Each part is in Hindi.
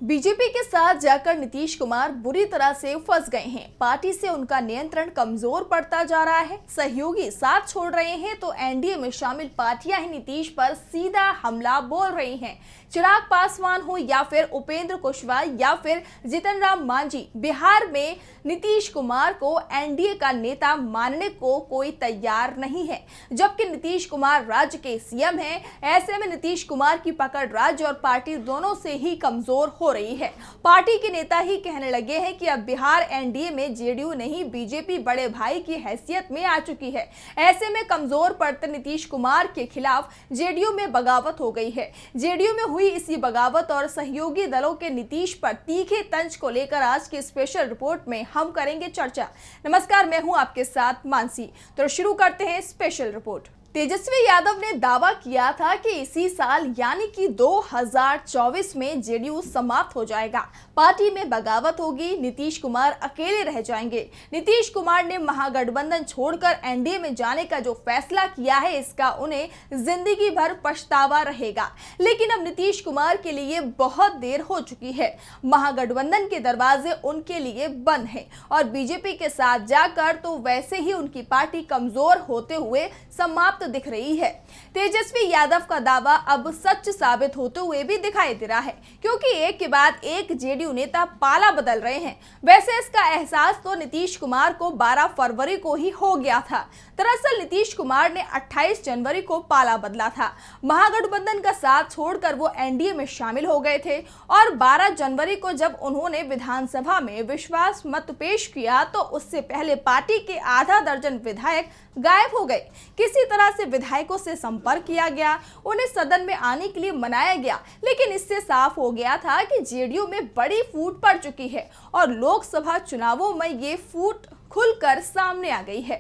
बीजेपी के साथ जाकर नीतीश कुमार बुरी तरह से फंस गए हैं। पार्टी से उनका नियंत्रण कमजोर पड़ता जा रहा है। सहयोगी साथ छोड़ रहे हैं तो एनडीए में शामिल पार्टियां ही नीतीश पर सीधा हमला बोल रही हैं। चिराग पासवान हो या फिर उपेंद्र कुशवाहा या फिर जीतन राम मांझी, बिहार में नीतीश कुमार को एनडीए का नेता मानने को कोई तैयार नहीं है। जबकि नीतीश कुमार राज्य के सीएम हैं, ऐसे में नीतीश कुमार की पकड़ राज्य और पार्टी दोनों से ही कमजोर हो रही है। पार्टी के नेता ही कहने लगे हैं कि अब बिहार एनडीए में जेडीयू नहीं बीजेपी बड़े भाई की हैसियत में आ चुकी है। ऐसे में कमजोर पड़ते नीतीश कुमार के खिलाफ जेडीयू में बगावत हो गई है। जेडीयू में हुई इसी बगावत और सहयोगी दलों के नीतीश पर तीखे तंज को लेकर आज की स्पेशल रिपोर्ट में हम करेंगे चर्चा। नमस्कार, मैं हूं आपके साथ मानसी। तो शुरू करते हैं स्पेशल रिपोर्ट। तेजस्वी यादव ने दावा किया था कि इसी साल यानी कि 2024 में जेडीयू समाप्त हो जाएगा, पार्टी में बगावत होगी, नीतीश कुमार अकेले रह जाएंगे। नीतीश कुमार ने महागठबंधन छोड़कर एनडीए में जाने का जो फैसला किया है, इसका उन्हें जिंदगी भर पछतावा रहेगा। लेकिन अब नीतीश कुमार के लिए बहुत देर हो चुकी है। महागठबंधन के दरवाजे उनके लिए बंद हैं और बीजेपी के साथ जाकर तो वैसे ही उनकी पार्टी कमजोर होते हुए समाप्त दिख रही है। तेजस्वी यादव का दावा अब सच साबित होते हुए भी दिखाई दे रहा है, क्योंकि एक के बाद एक जेडीयू नेता पाला बदल रहे हैं। वैसे इसका एहसास तो नीतीश कुमार को 12 फरवरी को ही हो गया था। दरअसल नीतीश कुमार ने 28 जनवरी को पाला बदला था। महागठबंधन का साथ छोड़कर वो एनडीए में शामिल हो गए थे और 12 जनवरी को जब उन्होंने विधानसभा में विश्वास मत पेश किया तो उससे पहले पार्टी के आधा दर्जन विधायक गायब हो गए। किसी तरह से विधायकों से संपर्क किया गया, उन्हें सदन में आने के लिए मनाया गया, लेकिन इससे साफ हो गया था कि जेडीयू में बड़ी फूट पड़ चुकी है और लोकसभा चुनावों में ये फूट खुलकर सामने आ गई है।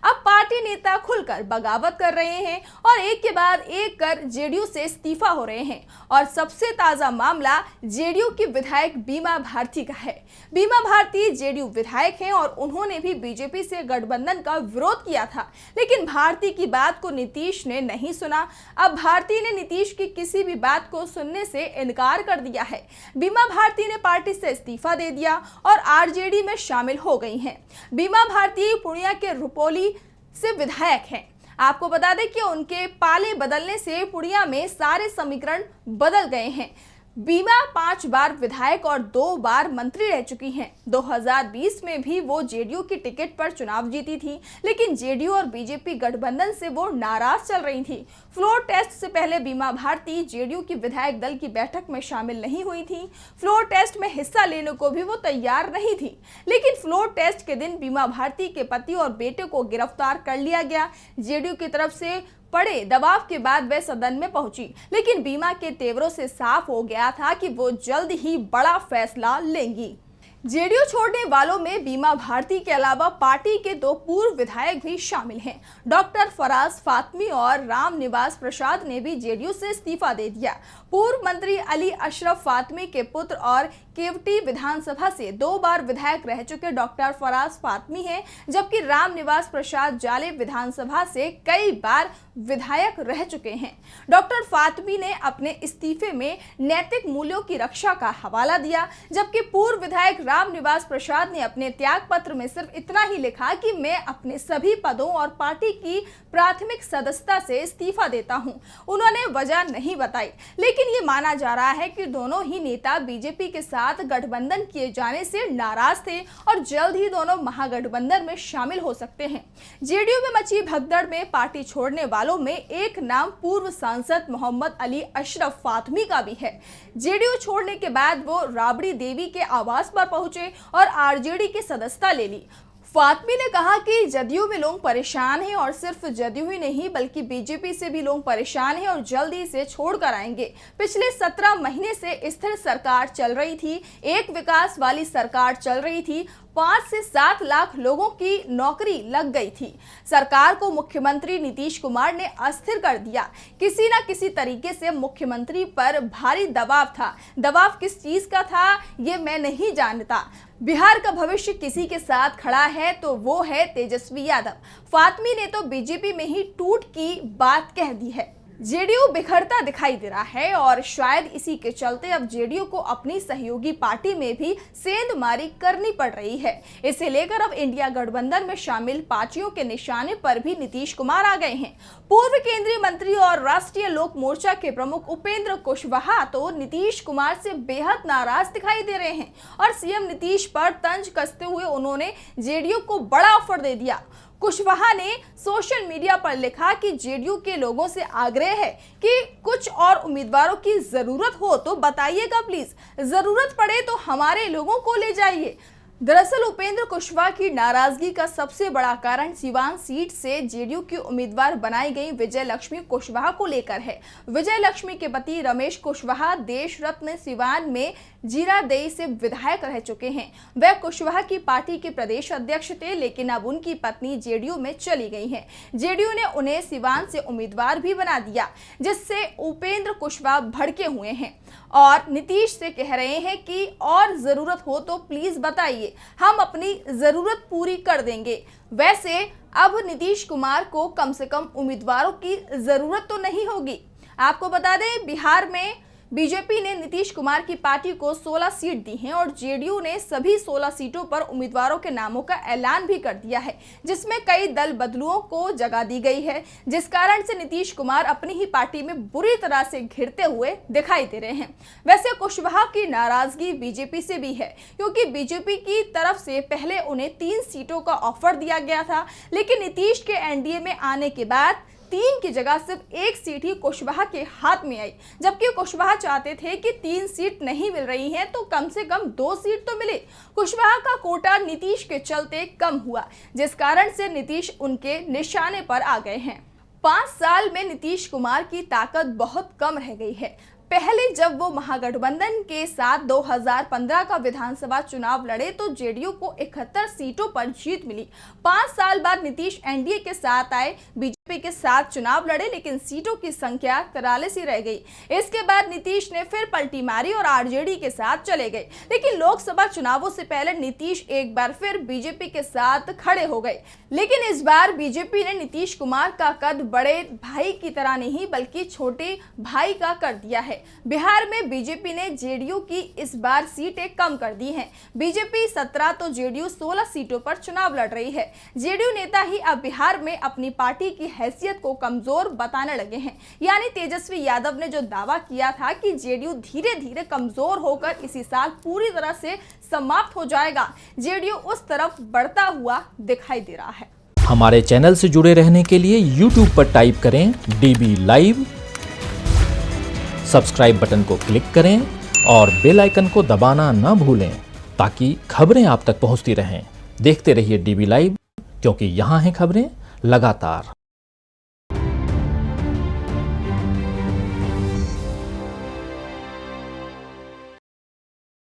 अब पार्टी नेता खुलकर बगावत कर रहे हैं और एक के बाद एक कर जेडीयू से इस्तीफा हो रहे हैं। और सबसे ताजा मामला जेडीयू की विधायक बीमा भारती का है। बीमा भारती जेडीयू विधायक हैं और उन्होंने भी बीजेपी से गठबंधन का विरोध किया था, लेकिन भारती की बात को नीतीश ने नहीं सुना। अब भारती ने नीतीश की किसी भी बात को सुनने से इनकार कर दिया है। बीमा भारती ने पार्टी से इस्तीफा दे दिया और आरजेडी में शामिल हो गई हैं। बीमा भारती पूर्णिया के रुपौली से विधायक हैं। आपको बता दें कि उनके पाले बदलने से पूर्णिया में सारे समीकरण बदल गए हैं। बीमा 5 बार विधायक और 2 बार मंत्री रह चुकी हैं। 2020 में भी वो जेडीयू की टिकट पर चुनाव जीती थी, लेकिन जेडीयू और बीजेपी गठबंधन से वो नाराज चल रही थी। फ्लोर टेस्ट से पहले बीमा भारती जेडीयू की विधायक दल की बैठक में शामिल नहीं हुई थी। फ्लोर टेस्ट में हिस्सा लेने को भी वो तैयार नहीं थी, लेकिन फ्लोर टेस्ट के दिन बीमा भारती के पति और बेटे को गिरफ्तार कर लिया गया। जेडीयू की तरफ से पड़े दबाव के बाद वे सदन में पहुंची, लेकिन बीमा के तेवरों से साफ हो गया था कि वो जल्द ही बड़ा फैसला लेंगी। जेडीयू छोड़ने वालों में बीमा भारती के अलावा पार्टी के 2 पूर्व विधायक भी शामिल हैं। डॉक्टर फराज फातमी और रामनिवास प्रसाद ने भी जेडीयू से इस्तीफा दे दिया। पूर्व मंत्री अली अशरफ फातमी के पुत्र और केवटी विधानसभा से 2 बार विधायक रह चुके डॉक्टर फराज फातमी हैं, जबकि रामनिवास प्रसाद जाले विधानसभा से कई बार विधायक रह चुके हैं। डॉक्टर फातमी ने अपने इस्तीफे में नैतिक मूल्यों की रक्षा का हवाला दिया, जबकि पूर्व विधायक रामनिवास प्रसाद ने अपने त्याग पत्र में सिर्फ इतना ही लिखा कि मैं अपने सभी पदों और पार्टी की प्राथमिक सदस्यता से इस्तीफा देता हूं। उन्होंने वजह नहीं बताई, लेकिन ये माना जा रहा है कि दोनों ही नेता बीजेपी के साथ गठबंधन किए जाने से नाराज थे और जल्द ही दोनों महागठबंधन में शामिल हो सकते हैं। जेडीयू में मची भगदड़ में पार्टी छोड़ने वालों में एक नाम पूर्व सांसद मोहम्मद अली अशरफ फातमी का भी है। जेडीयू छोड़ने के बाद वो राबड़ी देवी के आवास पर पहुंचे और आरजेडी की सदस्यता ले ली। फातमी ने कहा कि जदयू में लोग परेशान हैं और सिर्फ जदयू ही नहीं बल्कि बीजेपी से भी लोग परेशान हैं और जल्दी से छोड़कर आएंगे। पिछले 17 महीने से स्थिर सरकार चल रही थी, एक विकास वाली सरकार चल रही थी, 5 से 7 लाख लोगों की नौकरी लग गई थी। सरकार को मुख्यमंत्री नीतीश कुमार ने अस्थिर कर दिया। किसी न किसी तरीके से मुख्यमंत्री पर भारी दबाव था। दबाव किस चीज का था ये मैं नहीं जानता। बिहार का भविष्य किसी के साथ खड़ा है तो वो है तेजस्वी यादव। फातमी ने तो बीजेपी में ही टूट की बात कह दी है। जेडीयू बिखरता दिखाई दे रहा है और शायद इसी के चलते अब जेडीयू को अपनी सहयोगी पार्टी में भी सेंधमारी करनी पड़ रही है। इसे लेकर अब इंडिया गठबंधन में शामिल पार्टियों के निशाने पर भी नीतीश कुमार आ गए हैं। पूर्व केंद्रीय मंत्री और राष्ट्रीय लोक मोर्चा के प्रमुख उपेंद्र कुशवाहा तो नीतीश कुमार से बेहद नाराज दिखाई दे रहे हैं और सीएम नीतीश पर तंज कसते हुए उन्होंने जेडीयू को बड़ा ऑफर दे दिया। कुशवाहा ने सोशल मीडिया पर लिखा कि जेडीयू के लोगों से आग्रह है कि कुछ और उम्मीदवारों की जरूरत हो तो बताइएगा प्लीज, जरूरत पड़े तो हमारे लोगों को ले जाइए। दरअसल उपेंद्र कुशवाहा की नाराजगी का सबसे बड़ा कारण सिवान सीट से जेडीयू की उम्मीदवार बनाई गई विजय लक्ष्मी कुशवाहा को लेकर है। विजय लक्ष्मी के पति रमेश कुशवाहा देश रत्न सिवान में जीरादेई से विधायक रह चुके हैं। वह कुशवाहा की पार्टी के प्रदेश अध्यक्ष थे, लेकिन अब उनकी पत्नी जेडीयू में चली गई हैं। जेडीयू ने उन्हें सिवान से उम्मीदवार भी बना दिया, जिससे उपेंद्र कुशवाहा भड़के हुए हैं और नीतीश से कह रहे हैं कि और जरूरत हो तो प्लीज बताइए, हम अपनी जरूरत पूरी कर देंगे। वैसे अब नीतीश कुमार को कम से कम उम्मीदवारों की जरूरत तो नहीं होगी। आपको बता दें, बिहार में बीजेपी ने नीतीश कुमार की पार्टी को 16 सीट दी हैं और जेडीयू ने सभी 16 सीटों पर उम्मीदवारों के नामों का ऐलान भी कर दिया है, जिसमें कई दल बदलुओं को जगह दी गई है, जिस कारण से नीतीश कुमार अपनी ही पार्टी में बुरी तरह से घिरते हुए दिखाई दे रहे हैं। वैसे कुशवाहा की नाराजगी बीजेपी से भी है, क्योंकि बीजेपी की तरफ से पहले उन्हें 3 सीटों का ऑफर दिया गया था, लेकिन नीतीश के एनडीए में आने के बाद 3 की जगह सिर्फ 1 सीट ही कुशवाहा के हाथ में आई, जबकि कुशवाहा चाहते थे कि 3 सीट नहीं मिल रही हैं तो कम से कम 2 सीट तो मिले। कुशवाहा का कोटा नीतीश के चलते कम हुआ, जिस कारण से नीतीश उनके निशाने पर आ गए हैं। 5 साल में नीतीश कुमार की ताकत बहुत कम रह गई है। पहले जब वो महागठबंधन के साथ 2015 का विधानसभा चुनाव लड़े तो जेडीयू को 71 सीटों पर जीत मिली। 5 साल बाद नीतीश एनडीए के साथ आए, बीजेपी के साथ चुनाव लड़े, लेकिन सीटों की संख्या 43 ही रह गई। इसके बाद नीतीश ने फिर पलटी मारी और आरजेडी के साथ चले गए, लेकिन लोकसभा चुनावों से पहले नीतीश एक बार फिर बीजेपी के साथ खड़े हो गए। लेकिन इस बार बीजेपी ने नीतीश कुमार का कद बड़े भाई की तरह नहीं बल्कि छोटे भाई का कर दिया है। बिहार में बीजेपी ने जेडीयू की इस बार सीटें कम कर दी हैं। बीजेपी 17 तो जेडीयू 16 सीटों पर चुनाव लड़ रही है। जेडीयू नेता ही अब बिहार में अपनी पार्टी की हैसियत को कमजोर बताने लगे हैं। यानी तेजस्वी यादव ने जो दावा किया था कि जेडीयू धीरे धीरे कमजोर होकर इसी साल पूरी तरह से समाप्त हो जाएगा, जेडीयू उस तरफ बढ़ता हुआ दिखाई दे रहा है। हमारे चैनल से जुड़े रहने के लिए YouTube पर टाइप करें DB लाइव, सब्सक्राइब बटन को क्लिक करें और बेल आइकन को दबाना न भूलें ताकि खबरें आप तक पहुंचती रहें। देखते रहिए DB लाइव, क्योंकि यहाँ हैं खबरें लगातार।